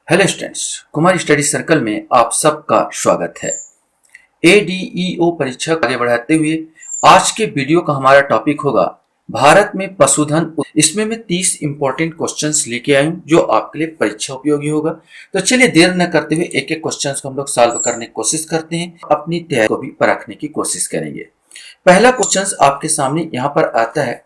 Hello students, Kumar study circle में आप सबका स्वागत है। एडीईओ परीक्षा को आगे बढ़ाते हुए आज के वीडियो का हमारा टॉपिक होगा भारत में पशुधन। इसमें मैं 30 इंपॉर्टेंट क्वेश्चंस लेके आया हूँ जो आपके लिए परीक्षा उपयोगी होगा। तो चलिए देर न करते हुए एक एक क्वेश्चंस को हम लोग सॉल्व करने की कोशिश करते हैं, अपनी तैयारी को भी परखने की कोशिश करेंगे। पहला क्वेश्चन आपके सामने यहाँ पर आता है,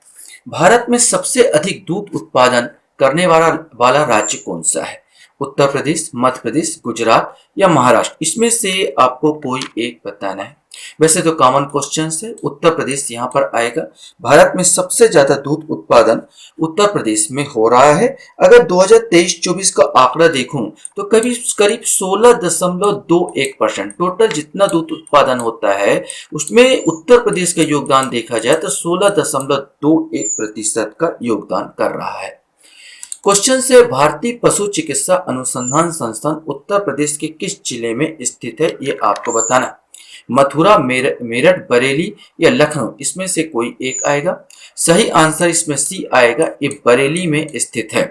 भारत में सबसे अधिक दूध उत्पादन करने वाला राज्य कौन सा है? उत्तर प्रदेश, मध्य प्रदेश, गुजरात या महाराष्ट्र? इसमें से आपको कोई एक बताना है। वैसे तो कॉमन क्वेश्चन है, उत्तर प्रदेश यहाँ पर आएगा। भारत में सबसे ज्यादा दूध उत्पादन उत्तर प्रदेश में हो रहा है। अगर 2023-24 का आंकड़ा देखूं तो करीब 16.21% टोटल जितना दूध उत्पादन होता है उसमें उत्तर प्रदेश का योगदान देखा जाए तो 16.21% का योगदान कर रहा है। क्वेश्चन से, भारतीय पशु चिकित्सा अनुसंधान संस्थान उत्तर प्रदेश के किस जिले में स्थित है? ये आपको बताना। मथुरा, मेरठ, बरेली या लखनऊ? इसमें से कोई एक आएगा। सही आंसर इसमें सी आएगा, ये बरेली में स्थित है।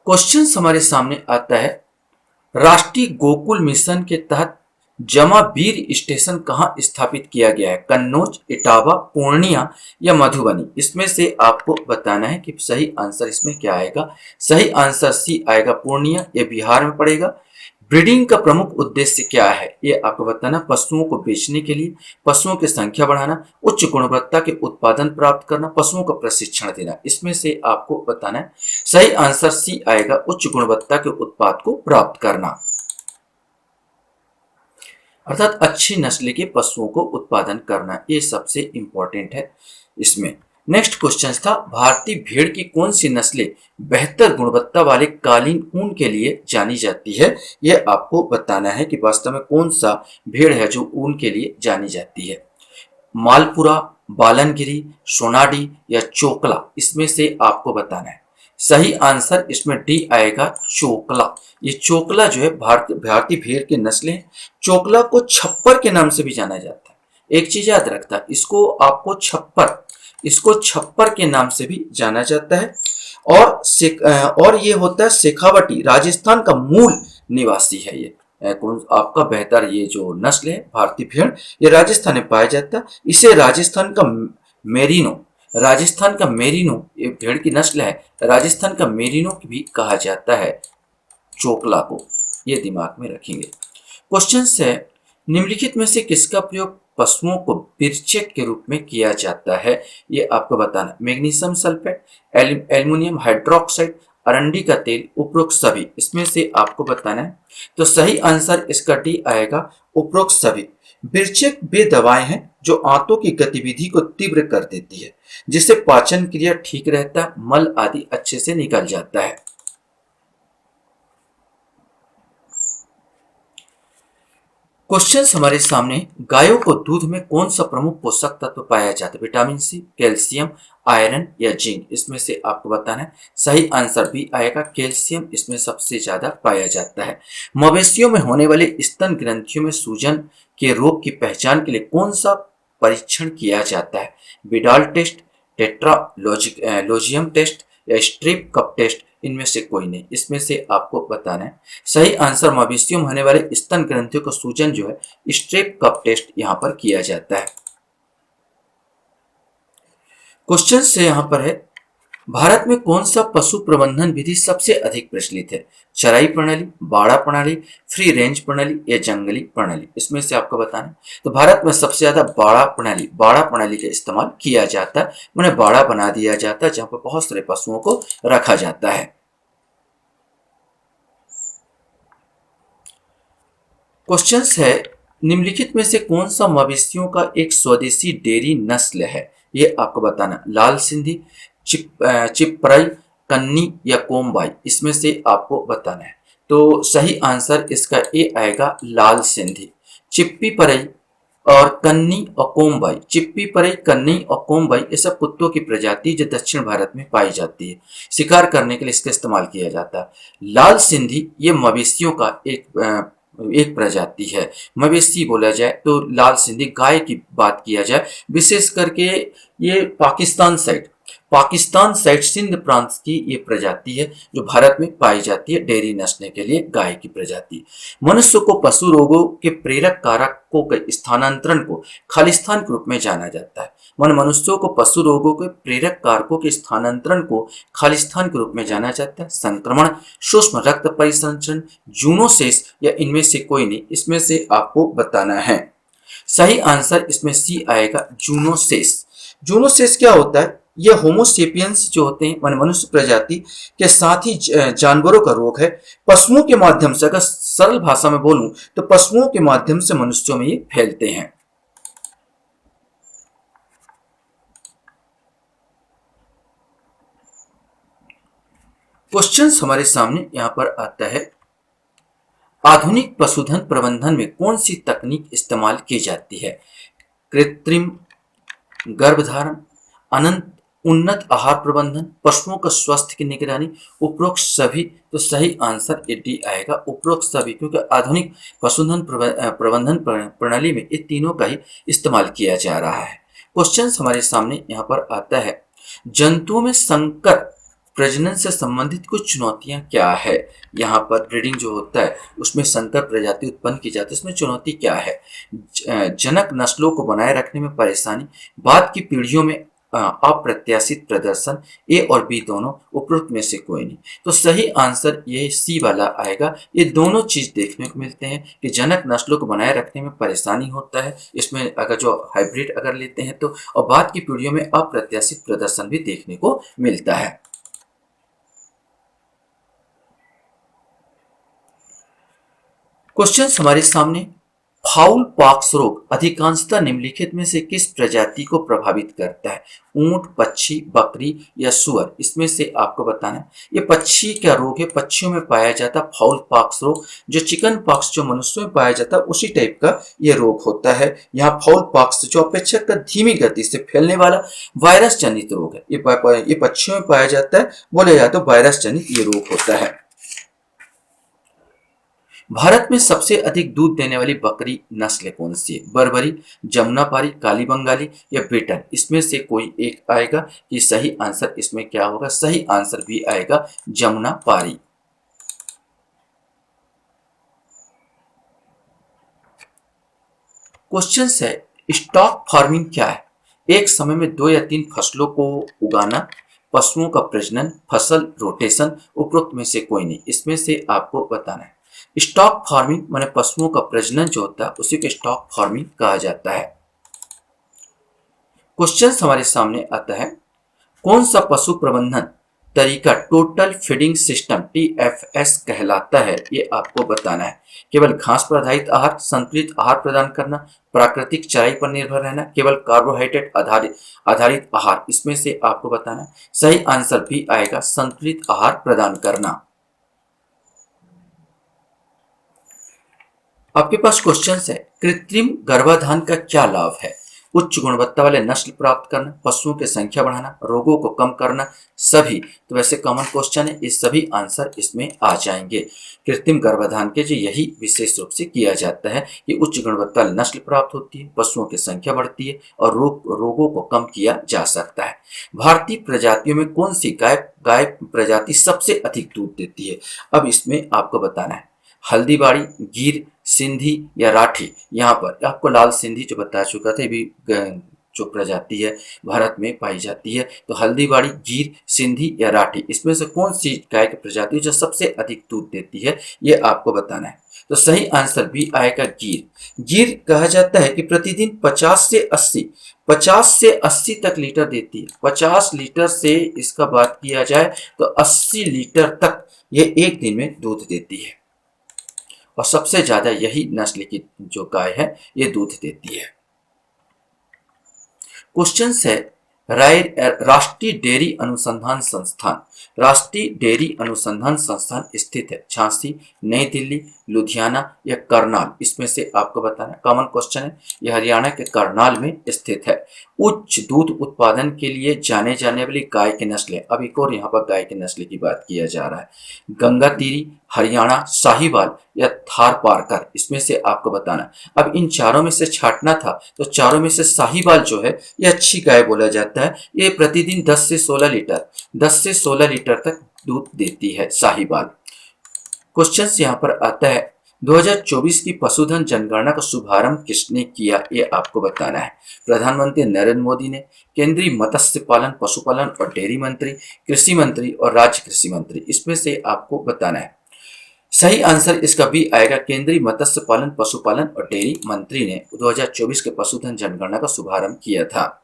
क्वेश्चन हमारे सामने आता है, राष्ट्रीय गोकुल मिशन के तहत जमावीर स्टेशन कहाँ स्थापित किया गया है? कन्नौज, इटावा, पूर्णिया या मधुबनी? इसमें से आपको बताना है कि सही आंसर इसमें क्या आएगा। सही आंसर सी आएगा, पूर्णिया। ये बिहार में पड़ेगा। ब्रीडिंग का प्रमुख उद्देश्य क्या है? ये आपको बताना। पशुओं को बेचने के लिए, पशुओं की संख्या बढ़ाना, उच्च गुणवत्ता के उत्पादन प्राप्त करना, पशुओं को प्रशिक्षण देना? इसमें से आपको बताना है। सही आंसर सी आएगा, उच्च गुणवत्ता के उत्पाद को प्राप्त करना, अर्थात अच्छी नस्ल के पशुओं को उत्पादन करना। ये सबसे इंपॉर्टेंट है इसमें। नेक्स्ट क्वेश्चन था, भारतीय भेड़ की कौन सी नस्लें बेहतर गुणवत्ता वाले कालीन ऊन के लिए जानी जाती है? यह आपको बताना है कि वास्तव में कौन सा भेड़ है जो ऊन के लिए जानी जाती है। मालपुरा, बालनगिरी, सोनाडी या चोकला? इसमें से आपको बताना है। सही आंसर इसमें डी आएगा, चोकला। ये चोकला जो है भारतीय भेड़ की नस्लें हैं। चोकला को छप्पर के नाम से भी जाना जाता है। एक चीज याद रखता है, इसको छप्पर के नाम से भी जाना जाता है। और ये होता है शेखावटी, राजस्थान का मूल निवासी है। ये कौन आपका बेहतर ये जो नस्ल है भारतीय भेड़, ये राजस्थान में पाया जाता है। इसे राजस्थान का मेरिनो ये भेड़ की नस्ल है, राजस्थान का मेरिनो भी कहा जाता है चोकला को। ये दिमाग में रखेंगे। क्वेश्चन है, निम्नलिखित में से किसका प्रयोग पशुओं को बिरचेक के रूप में किया जाता है? ये आपको बताना। मैग्नीशियम सल्फेट, एल्युमिनियम हाइड्रोक्साइड, अरंडी का तेल, उपरोक्त सभी? इसमें से आपको बताना है। तो सही आंसर इसका डी आएगा, उपरोक्त सभी। बिरचेक वे दवाएं हैं जो आंतों की गतिविधि को तीव्र कर देती है, जिससे पाचन क्रिया ठीक रहता है, मल आदि अच्छे से निकल जाता है। क्वेश्चन हमारे सामने, गायों को दूध में कौन सा प्रमुख पोषक तत्व पाया जाता है? विटामिन सी, कैल्शियम, आयरन या जिंक? इसमें से आपको बताना है। सही आंसर भी आएगा, कैल्शियम इसमें सबसे ज्यादा पाया जाता है। मवेशियों में होने वाले स्तन ग्रंथियों में सूजन के रोग की पहचान के लिए कौन सा परीक्षण किया जाता है? बिडाल टेस्ट, टेट्रालोजियम टेस्ट या स्ट्रिप कप टेस्ट? इनमें से कोई नहीं। इसमें से आपको बताना है। सही आंसर, मवेशियों में होने वाले स्तन ग्रंथियों का सूजन जो है स्ट्रिप कप टेस्ट यहां पर किया जाता है। क्वेश्चन से यहां पर है, भारत में कौन सा पशु प्रबंधन विधि सबसे अधिक प्रचलित है? चराई प्रणाली, बाड़ा प्रणाली, फ्री रेंज प्रणाली या जंगली प्रणाली? इसमें से आपको बताना है। तो भारत में सबसे ज्यादा बाड़ा प्रणाली का इस्तेमाल किया जाता है। उन्हें बाड़ा बना दिया जाता है जहां पर बहुत सारे पशुओं को रखा जाता है। क्वेश्चन है, निम्नलिखित में से कौन सा मवेशियों का एक स्वदेशी डेयरी नस्ल है? ये आपको बताना। लाल सिंधी, चिपराई, कन्नी या कोम्बाई? इसमें से आपको बताना है। तो सही आंसर इसका ए आएगा, लाल सिंधी। चिप्पी परई और कन्नी और कोम्बाई, चिप्पी परई, कन्नी और कोम्बाई ये सब कुत्तों की प्रजाति जो दक्षिण भारत में पाई जाती है। शिकार करने के लिए इसका इस्तेमाल किया जाता है। लाल सिंधी ये मवेशियों का एक एक प्रजाति है। मवेशी बोला जाए तो लाल सिंधी गाय की बात किया जाए, विशेष करके ये पाकिस्तान साइड सिंध प्रांत की ये प्रजाति है जो भारत में पाई जाती है, डेयरी नस्लों के लिए गाय की प्रजाति। मनुष्य को पशु रोगों के प्रेरक कारकों के स्थानांतरण को खालिस्तान के रूप में जाना जाता है। मनुष्यों को पशु रोगों के प्रेरक कारकों के स्थानांतरण को खालिस्तान के रूप में जाना जाता है। संक्रमण, सूक्ष्म रक्त परिसंचरण, जूनोसिस या इनमें से कोई नहीं, इसमें से आपको बताना है। सही आंसर इसमें सी आएगा, जूनोसिस। जूनोसिस क्या होता है? ये होमोसेपियंस जो होते हैं मनुष्य प्रजाति के साथ ही जानवरों का रोग है। पशुओं के माध्यम से, अगर सरल भाषा में बोलूं तो पशुओं के माध्यम से मनुष्यों में ये फैलते हैं। क्वेश्चंस हमारे सामने यहां पर आता है, आधुनिक पशुधन प्रबंधन में कौन सी तकनीक इस्तेमाल की जाती है? कृत्रिम गर्भधारण, उन्नत आहार प्रबंधन, पशुओं का स्वास्थ्य की निगरानी, उपरोक्त सभी। तो सही आंसर डी आएगा, उपरोक्त सभी, क्योंकि आधुनिक पशुधन प्रबंधन प्रणाली में ये तीनों का ही इस्तेमाल किया जा रहा है। क्वेश्चन हमारे सामने यहाँ पर आता है, जंतुओं में संकर प्रजनन से संबंधित कुछ चुनौतियां क्या है? यहाँ पर ब्रीडिंग जो होता है उसमें संकर प्रजाति उत्पन्न की जाती है, इसमें चुनौती क्या है? जनक नस्लों को बनाए रखने में परेशानी, बाद की पीढ़ियों में अप्रत्याशित प्रदर्शन, ए और बी दोनों, उपरोक्त में से कोई नहीं। तो सही आंसर ये सी वाला आएगा। ये दोनों चीज देखने को मिलते हैं कि जनक नस्लों को बनाए रखने में परेशानी होता है, इसमें अगर जो हाइब्रिड अगर लेते हैं तो, और बाद की पीढ़ियों में अप्रत्याशित प्रदर्शन भी देखने को मिलता है। क्वेश्चन हमारे सामने, फाउल पॉक्स रोग अधिकांशतः निम्नलिखित में से किस प्रजाति को प्रभावित करता है? ऊंट, पक्षी, बकरी या सुअर, इसमें से आपको बताना है। ये पक्षी का रोग है, पक्षियों में पाया जाता फाउल पॉक्स रोग। जो चिकन पॉक्स जो मनुष्यों में पाया जाता है उसी टाइप का ये रोग होता है। यहाँ फाउल पॉक्स जो अपेक्षाकृत धीमी गति से फैलने वाला वायरस जनित रोग है, ये पक्षियों में पाया जाता है, बोला जाता है वायरस जनित ये रोग होता है। भारत में सबसे अधिक दूध देने वाली बकरी नस्ल कौन सी है? बर्बरी, जमुनापारी, काली बंगाली या बेटन, इसमें से कोई एक आएगा। कि सही आंसर इसमें क्या होगा? सही आंसर भी आएगा जमुनापारी। क्वेश्चन है, स्टॉक फार्मिंग क्या है? एक समय में 2 या 3 फसलों को उगाना, पशुओं का प्रजनन, फसल रोटेशन, उपरोक्त में से कोई नहीं, इसमें से आपको बताना है। स्टॉक फार्मिंग माने पशुओं का प्रजनन जो होता है उसी को स्टॉक फार्मिंग कहा जाता है। क्वेश्चन हमारे सामने आता है, कौन सा पशु प्रबंधन तरीका टोटल फीडिंग सिस्टम TFS कहलाता है? ये आपको बताना है। केवल घास पर आधारित आहार, संतुलित आहार प्रदान करना, प्राकृतिक चराई पर निर्भर रहना, केवल कार्बोहाइड्रेट आधारित आहार, इसमें से आपको बताना है। सही आंसर भी आएगा संतुलित आहार प्रदान करना। आपके पास क्वेश्चन है, कृत्रिम गर्भाधान का क्या लाभ है? उच्च गुणवत्ता वाले नस्ल प्राप्त करना, पशुओं की संख्या बढ़ाना, रोगों को कम करना, सभी। तो वैसे कॉमन क्वेश्चन है, ये सभी आंसर इसमें आ जाएंगे। कृत्रिम गर्भाधान के जो यही विशेष रूप से किया जाता है कि उच्च गुणवत्ता वाली नस्ल प्राप्त होती है, पशुओं की संख्या बढ़ती है और रोगों को कम किया जा सकता है। भारतीय प्रजातियों में कौन सी गाय प्रजाति सबसे अधिक दूध देती है? अब इसमें आपको बताना है। हल्दीबाड़ी, गिर, सिंधी या राठी। यहाँ पर आपको लाल सिंधी जो बता चुका था, भी जो प्रजाति है भारत में पाई जाती है। तो हल्दीबाड़ी, गिर, सिंधी या राठी, इसमें से कौन सी गाय की प्रजाति जो सबसे अधिक दूध देती है, ये आपको बताना है। तो सही आंसर भी आएगा गिर। गिर कहा जाता है कि प्रतिदिन 50 से 80 तक लीटर देती है। 50 लीटर से इसका बात किया जाए तो 80 लीटर तक ये एक दिन में दूध देती है, और सबसे ज्यादा यही नस्ल की जो गाय है ये दूध देती है। क्वेश्चन है, राष्ट्रीय डेयरी अनुसंधान संस्थान स्थित है झांसी, नई दिल्ली, लुधियाना या करनाल, इसमें से आपको बताना है। कॉमन क्वेश्चन है, यह हरियाणा के करनाल में स्थित है। उच्च दूध उत्पादन के लिए जाने जाने वाली गाय की नस्लें, अब एक और यहाँ पर गाय की नस्ल की बात किया जा रहा है। गंगा तीरी, हरियाणा साहिवाल या थारपारकर, इसमें से आपको बताना। अब इन चारों में से छांटना था तो चारों में से साहिवाल जो है ये अच्छी गाय बोला जाता है। ये प्रतिदिन 10 से 16 लीटर तक दूध देती है साहिवाल। क्वेश्चन यहाँ पर आता है 2024 की पशुधन जनगणना का शुभारंभ किसने किया, ये आपको बताना है। प्रधानमंत्री नरेंद्र मोदी ने, केंद्रीय मत्स्य पालन पशुपालन और डेयरी मंत्री, कृषि मंत्री और राज्य कृषि मंत्री, इसमें से आपको बताना है। सही आंसर इसका बी आएगा, केंद्रीय मत्स्य पालन पशुपालन और डेयरी मंत्री ने 2024 के पशुधन जनगणना का शुभारंभ किया था।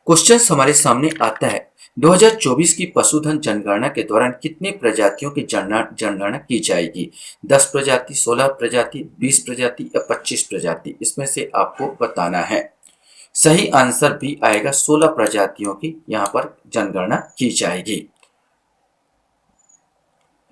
क्वेश्चन हमारे सामने आता है 2024 की पशुधन जनगणना के दौरान कितने प्रजातियों की जनगणना की जाएगी? 10 प्रजाति, 16 प्रजाति, 20 प्रजाति या 25 प्रजाति, इसमें से आपको बताना है। सही आंसर बी आएगा, 16 प्रजातियों की यहाँ पर जनगणना की जाएगी।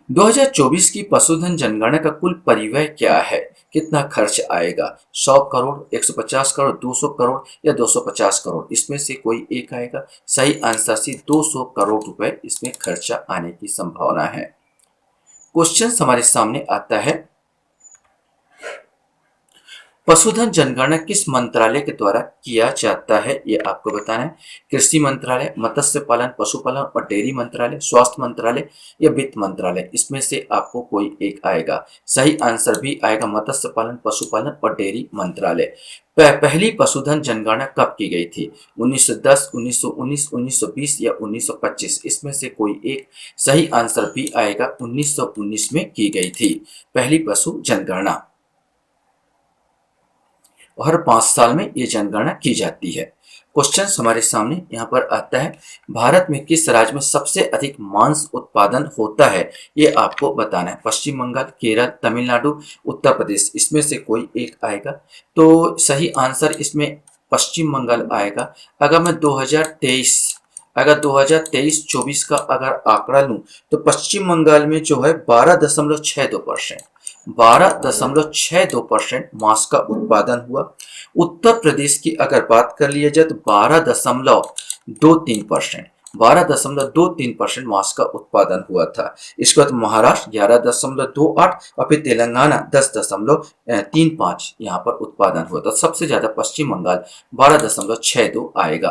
2024 की पशुधन जनगणना का कुल परिव्यय क्या है? कितना खर्च आएगा? 100 करोड़, 150 करोड़, 200 करोड़ या 250 करोड़, इसमें से कोई एक आएगा। सही आंसर सी 200 करोड़ रुपए इसमें खर्चा आने की संभावना है। क्वेश्चन हमारे सामने आता है, पशुधन जनगणना किस मंत्रालय के द्वारा किया जाता है, ये आपको बताना है। कृषि मंत्रालय, मत्स्य पालन पशुपालन और डेयरी मंत्रालय, स्वास्थ्य मंत्रालय या वित्त मंत्रालय, इसमें से आपको कोई एक आएगा। सही आंसर भी आएगा, मत्स्य पालन पशुपालन और डेयरी मंत्रालय। पहली पशुधन जनगणना कब की गई थी? 1910, 1919, 1920 या 1925, इसमें से कोई एक। सही आंसर भी आएगा, 1919 में की गई थी पहली पशु जनगणना। हर 5 साल में ये जनगणना की जाती है। क्वेश्चन हमारे सामने यहाँ पर आता है, भारत में किस राज्य में सबसे अधिक मांस उत्पादन होता है, ये आपको बताना है। पश्चिम बंगाल, केरल, तमिलनाडु, उत्तर प्रदेश, इसमें से कोई एक आएगा। तो सही आंसर इसमें पश्चिम बंगाल आएगा। अगर मैं 2023-24 का अगर आंकड़ा लूं तो पश्चिम बंगाल में जो है 12.62% मांस का उत्पादन हुआ। उत्तर प्रदेश की अगर बात कर लिया जाए तो 12.23% मांस का उत्पादन हुआ था। इसके बाद महाराष्ट्र 11.28 और फिर तेलंगाना 10.35 यहाँ पर उत्पादन हुआ था। सबसे ज्यादा पश्चिम बंगाल 12.62 आएगा।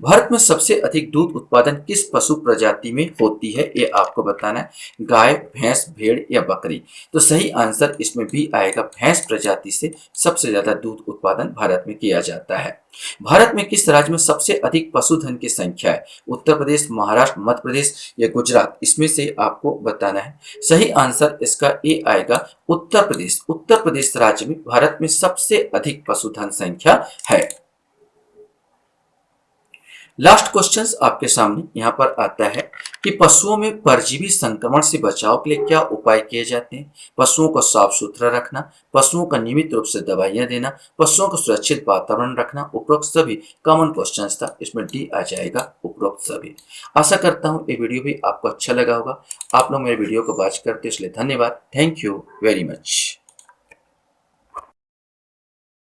भारत में सबसे अधिक दूध उत्पादन किस पशु प्रजाति में होती है, ये आपको बताना है। गाय, भैंस, भेड़ या बकरी, तो सही आंसर इसमें भी आएगा, भैंस प्रजाति से सबसे ज्यादा दूध उत्पादन भारत में किया जाता है। भारत में किस राज्य में सबसे अधिक पशुधन की संख्या है? उत्तर प्रदेश, महाराष्ट्र, मध्य प्रदेश या गुजरात, इसमें से आपको बताना है। सही आंसर इसका ए आएगा, उत्तर प्रदेश। उत्तर प्रदेश राज्य में भारत में सबसे अधिक पशुधन संख्या है। लास्ट क्वेश्चंस आपके सामने यहाँ पर आता है कि पशुओं में परजीवी संक्रमण से बचाव के लिए क्या उपाय किए जाते हैं? पशुओं को साफ सुथरा रखना, पशुओं का नियमित रूप से दवाइयां देना, पशुओं को सुरक्षित वातावरण रखना। उपरोक्त सभी कॉमन क्वेश्चंस था, इसमें डी आ जाएगा, उपरोक्त सभी। आशा करता हूँ ये वीडियो भी आपको अच्छा लगा होगा। आप लोग मेरे वीडियो को वॉच करते इसलिए धन्यवाद। Thank you very much.